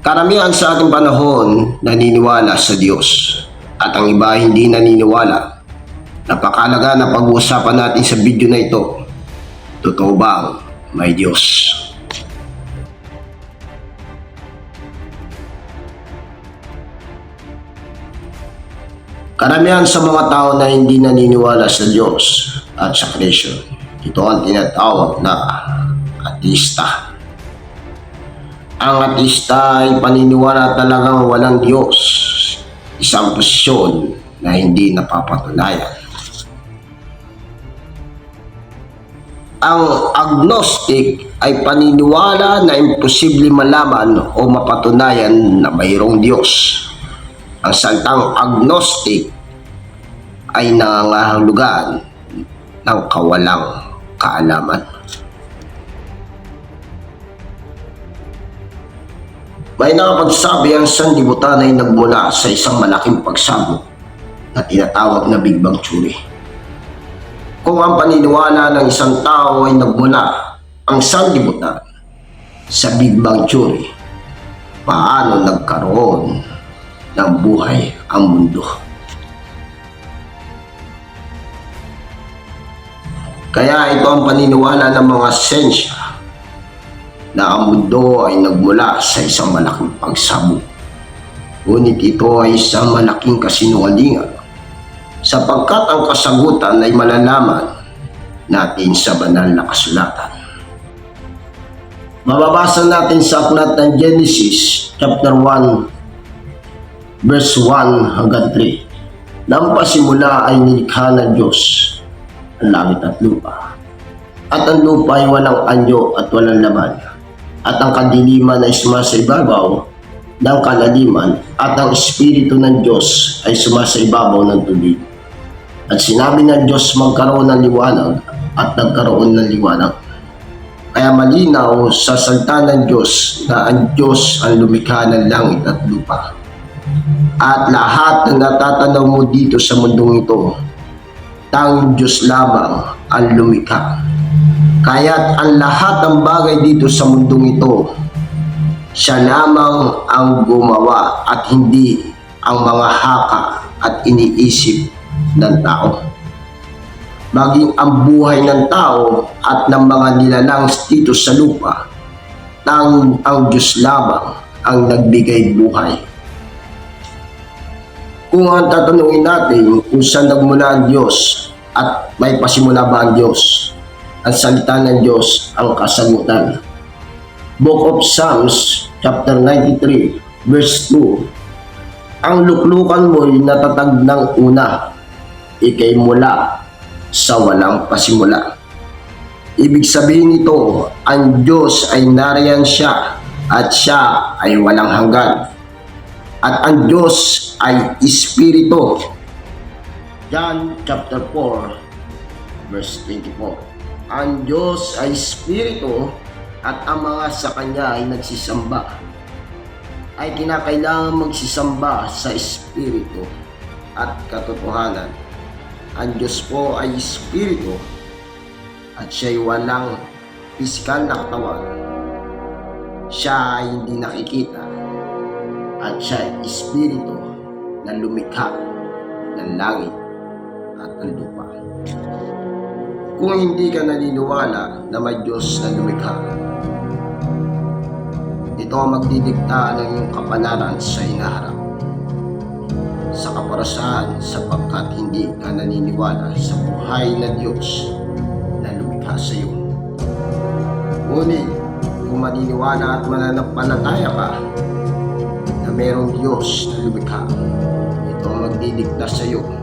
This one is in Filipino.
Karamihan sa ating panahon naniniwala sa Diyos at ang iba hindi naniniwala. Napakalaga na pag-uusapan natin sa video na ito. Totoo bang may Diyos? Karamihan sa mga tao na hindi naniniwala sa Diyos at sa creation, ito ang tinatawag na ateista. Ang ateista ay paniniwala talagang walang Diyos, isang posisyon na hindi napapatunayan. Ang agnostic ay paniniwala na imposible malaman o mapatunayan na mayroong Diyos. Ang salitang agnostic ay nangangahulugan ng kawalang kaalaman. May nakapagsabi ang sanlibutan ay nagmula sa isang malaking pagsabog na tinatawag na Big Bang Theory. Kung ang paniniwala ng isang tao ay nagmula ang sanlibutan sa Big Bang Theory, paano nagkaroon ng buhay ang mundo? Kaya ito ang paniniwala ng mga siyensya na ang mundo ay nagmula sa isang malaking pagsabog. Ngunit ito ay isang malaking kasinungalingan sapagkat ang kasagutan ay malalaman natin sa banal na kasulatan. Mababasa natin sa aklat ng Genesis chapter 1 verse 1 hanggang 3. Nang pasimula ay nilikha ng Diyos ang langit at lupa. At ang lupa ay walang anyo at walang laman. At ang kadiliman ay sumasaibabaw ng kalaliman, at ang Espiritu ng Diyos ay sumasaibabaw ng tubig. At sinabi ng Diyos magkaroon ng liwanag, at nagkaroon ng liwanag. Kaya malinaw sa salita ng Diyos na ang Diyos ang lumikha ng langit at lupa. At lahat ng natatanaw mo dito sa mundong ito, tanging Diyos lamang ang lumikha. Kaya't ang lahat ng bagay dito sa mundong ito, siya lamang ang gumawa at hindi ang mga haka at iniisip ng tao. Maging ang buhay ng tao at ng mga nilalang dito sa lupa, ang Diyos lamang ang nagbigay buhay. Kung ang tatanungin natin kung saan nagmula ang Diyos at may pasimula ba ang Diyos, ang salita ng Diyos ang kasagutan. Book of Psalms chapter 93 verse 2. Ang luklukan mo'y natatag ng una, ika'y mula sa walang pasimula. Ibig sabihin nito, ang Diyos ay nariyan siya at siya ay walang hanggan. At ang Diyos ay Espiritu. John chapter 4 verse 24. Ang Diyos ay Espiritu at ang mga sa Kanya ay nagsisamba. Ay kinakailangan magsisamba sa Espiritu at katotohanan. Ang Diyos po ay Espiritu at siya'y walang pisikal na katawan. Siya ay hindi nakikita at siya ay Espiritu na lumikha ng langit at ang lupa. Kung hindi ka naniniwala na may Diyos na lumikha, ito ang magdidikta ng iyong kapalaran sa hinaharap, sa kaparasan, sapagkat hindi ka naniniwala sa buhay na Diyos na lumikha sa iyo. Ngunit kung maniniwala at mananampalataya ka na mayroong Diyos na lumikha, ito ang magdidikta sa iyo